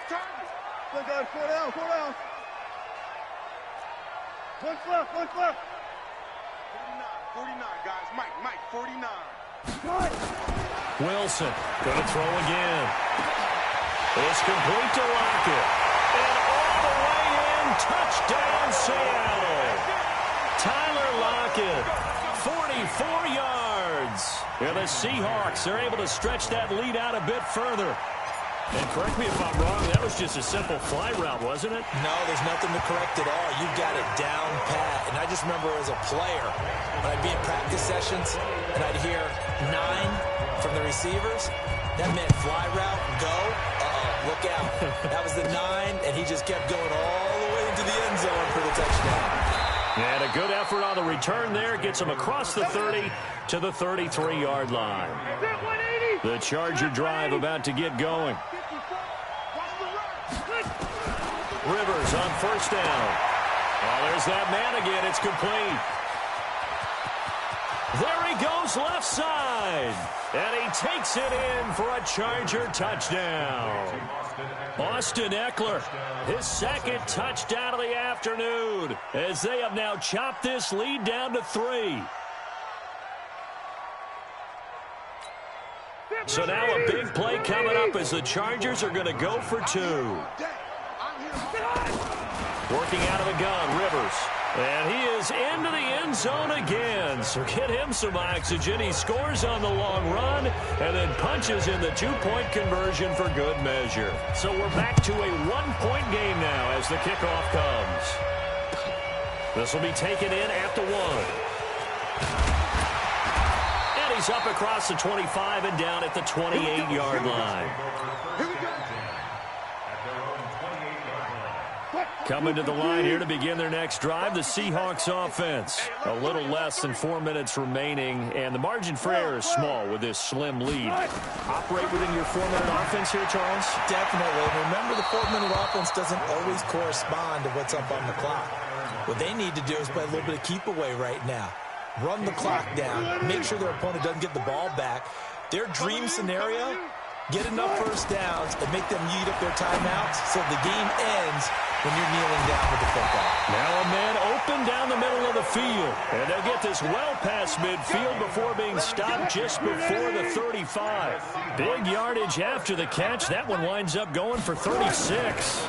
Good, guys, 4 down, 4 down. Punch left, punch left. 49, guys. Mike, 49. Wilson going to throw again. It's complete to Lockett. And all the way in, touchdown Seattle. Tyler Lockett, 44 yards. And the Seahawks are able to stretch that lead out a bit further. And correct me if I'm wrong, that was just a simple fly route, wasn't it? No, there's nothing to correct at all. You got it down pat. And I just remember as a player, when I'd be in practice sessions and I'd hear 9 from the receivers, that meant fly route, go, look out. That was the 9, and he just kept going all the way into the end zone for the touchdown. And a good effort on the return there. Gets him across the 30 to the 33-yard line. The Charger drive about to get going. Rivers on first down. Oh, there's that man again. It's complete. There he goes left side. And he takes it in for a Charger touchdown. Austin Eckler, his second touchdown of the afternoon, as they have now chopped this lead down to 3. So now a big play coming up as the Chargers are going to go for 2. Working out of the gun, Rivers. And he is into the end zone again. So get him some oxygen. He scores on the long run and then punches in the 2-point conversion for good measure. So we're back to a 1-point game now as the kickoff comes. This will be taken in at the 1. And he's up across the 25 and down at the 28-yard line. Coming to the line here to begin their next drive, the Seahawks offense. A little less than 4 minutes remaining, and the margin for error is small with this slim lead. Operate within your 4-minute offense here, Charles? Definitely. Remember, the 4-minute offense doesn't always correspond to what's up on the clock. What they need to do is play a little bit of keep away right now. Run the clock down. Make sure their opponent doesn't get the ball back. Their dream scenario, get enough first downs and make them eat up their timeouts so the game ends when you're kneeling down with the football. Now a man open down the middle of the field. And they'll get this well past midfield before being stopped just before the 35. Big yardage after the catch. That one winds up going for 36.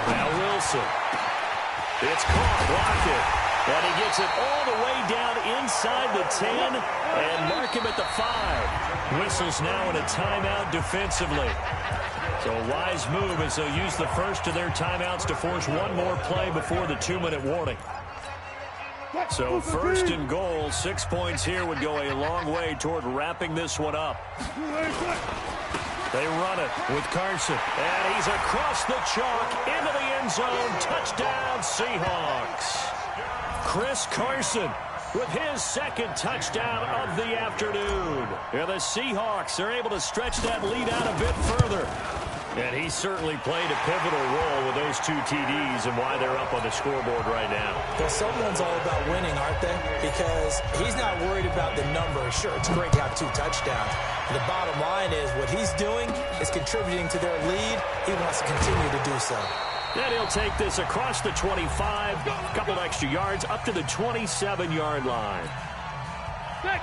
Now Wilson. It's caught. Lockett. And he gets it all the way down inside the 10 and mark him at the 5. Whistles now in a timeout defensively. So a wise move as they'll use the first of their timeouts to force one more play before the 2-minute warning. So first and goal, 6 points here would go a long way toward wrapping this one up. They run it with Carson. And he's across the chalk into the end zone. Touchdown, Seahawks. Chris Carson with his second touchdown of the afternoon. And the Seahawks are able to stretch that lead out a bit further. And he certainly played a pivotal role with those 2 TDs and why they're up on the scoreboard right now. Well, someone's all about winning, aren't they? Because he's not worried about the numbers. Sure, it's great to have 2 touchdowns. The bottom line is what he's doing is contributing to their lead. He wants to continue to do so. Then he'll take this across the 25, a couple extra yards, up to the 27-yard line.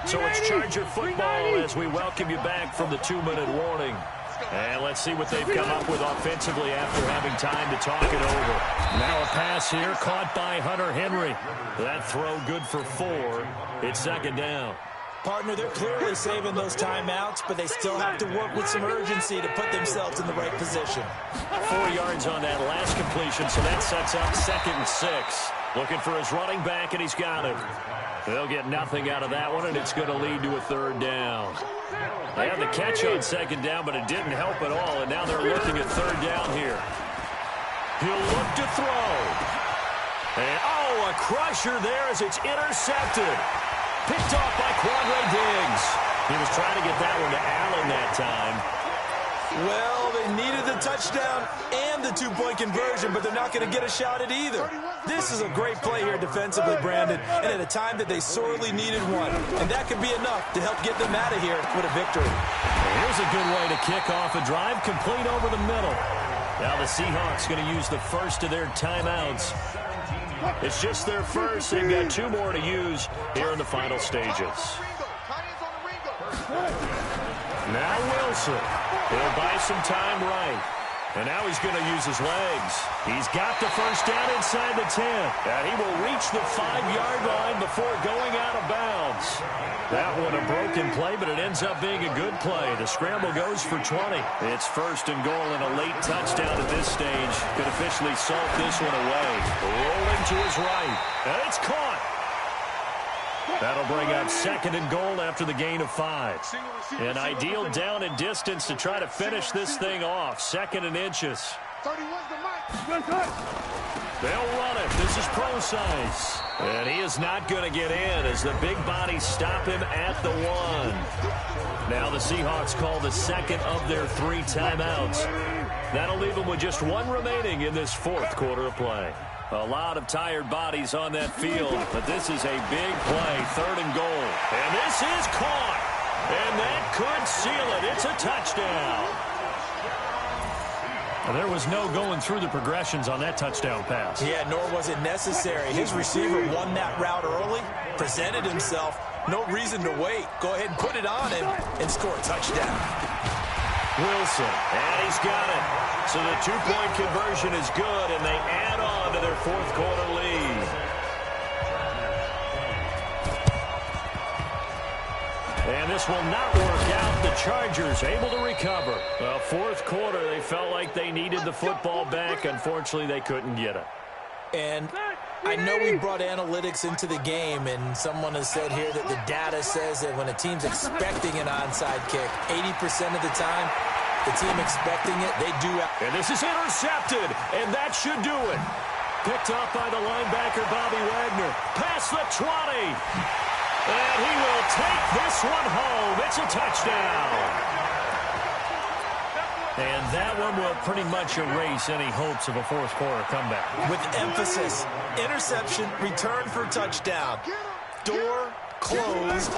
So it's Charger football as we welcome you back from the 2-minute warning. And let's see what they've come up with offensively after having time to talk it over. Now a pass here caught by Hunter Henry. That throw good for 4. It's second down. Partner, they're clearly saving those timeouts, but they still have to work with some urgency to put themselves in the right position. 4 yards on that last completion, so that sets up 2nd and 6. Looking for his running back, and he's got it. They'll get nothing out of that one, and it's going to lead to a 3rd down. They had the catch on 2nd down, but it didn't help at all, and now they're looking at 3rd down here. He'll look to throw. And, a crusher there as it's intercepted. Picked off by Quandre Diggs. He was trying to get that one to Allen that time. Well, they needed the touchdown and the 2-point conversion, but they're not going to get a shot at either. This is a great play here defensively, Brandon, and at a time that they sorely needed one. And that could be enough to help get them out of here with a victory. Here's a good way to kick off a drive, complete over the middle. Now the Seahawks going to use the first of their timeouts. It's just their first. They've got 2 more to use here in the final stages. Now Wilson. He'll buy some time right. And now he's going to use his legs. He's got the first down inside the 10. And he will reach the 5-yard line before going out of bounds. That one a broken play, but it ends up being a good play. The scramble goes for 20. It's first and goal and a late touchdown at this stage. Could officially salt this one away. Rolling to his right. And it's caught. That'll bring up second and goal after the gain of 5. An ideal down and distance to try to finish this thing off. 2nd and inches. They'll run it. This is pro size. And he is not going to get in as the big bodies stop him at the 1. Now the Seahawks call the second of their 3 timeouts. That'll leave them with just 1 remaining in this 4th quarter of play. A lot of tired bodies on that field, but this is a big play, 3rd and goal. And this is caught. And that could seal it. It's a touchdown. There was no going through the progressions on that touchdown pass. Yeah, nor was it necessary. His receiver won that route early, presented himself. No reason to wait. Go ahead and put it on him and score a touchdown. Wilson, and he's got it. So the 2-point conversion is good, and they add on to their 4th quarter lead. And this will not work out. The Chargers able to recover. 4th quarter, they felt like they needed the football back. Unfortunately, they couldn't get it. And I know we brought analytics into the game, and someone has said here that the data says that when a team's expecting an onside kick, 80% of the time, the team expecting it, they do. And this is intercepted, and that should do it. Picked off by the linebacker, Bobby Wagner. Past the 20. And he will take this one home. It's a touchdown. And that one will pretty much erase any hopes of a 4th quarter comeback. With emphasis, interception, return for touchdown. Door closed,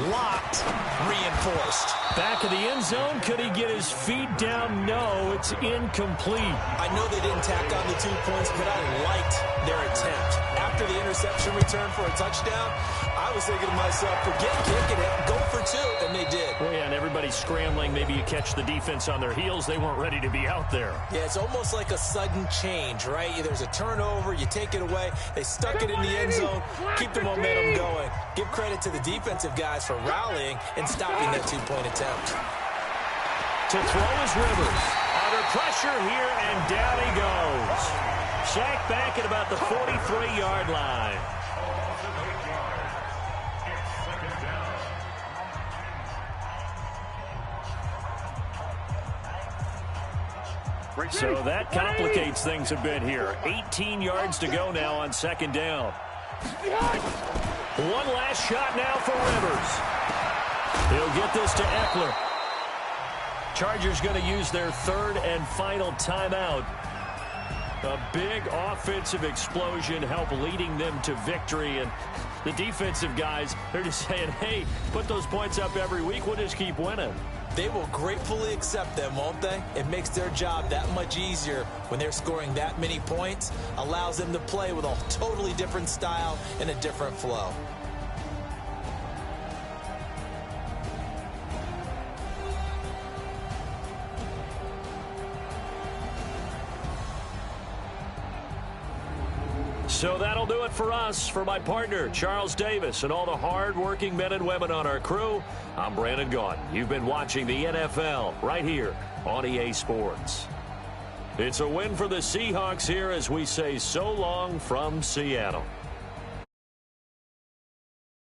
locked, reinforced. Back of the end zone, could he get his feet down? No, it's incomplete. I know they didn't tack on the 2 points, but I liked their attempt. After the interception return for a touchdown, I was thinking to myself, forget kicking it, go for 2, and they did. Well, yeah, and everybody's scrambling. Maybe you catch the defense on their heels. They weren't ready to be out there. Yeah, it's almost like a sudden change, right? There's a turnover, you take it away. They stuck it in the end zone, keep the momentum going. Give credit to the defensive guys for rallying and stopping that 2-point attempt. To throw is Rivers. Under pressure here, and down he goes. Sacked back at about the 43-yard line. So that complicates things a bit here. 18 yards to go now on 2nd down. One last shot now for Rivers. He'll get this to Eckler. Chargers going to use their 3rd and final timeout. A big offensive explosion help leading them to victory. And the defensive guys, they're just saying, hey, put those points up every week. We'll just keep winning. They will gratefully accept them, won't they? It makes their job that much easier when they're scoring that many points. Allows them to play with a totally different style and a different flow. So that'll do it for us. For my partner, Charles Davis, and all the hard-working men and women on our crew, I'm Brandon Gaudin. You've been watching the NFL right here on EA Sports. It's a win for the Seahawks here as we say so long from Seattle.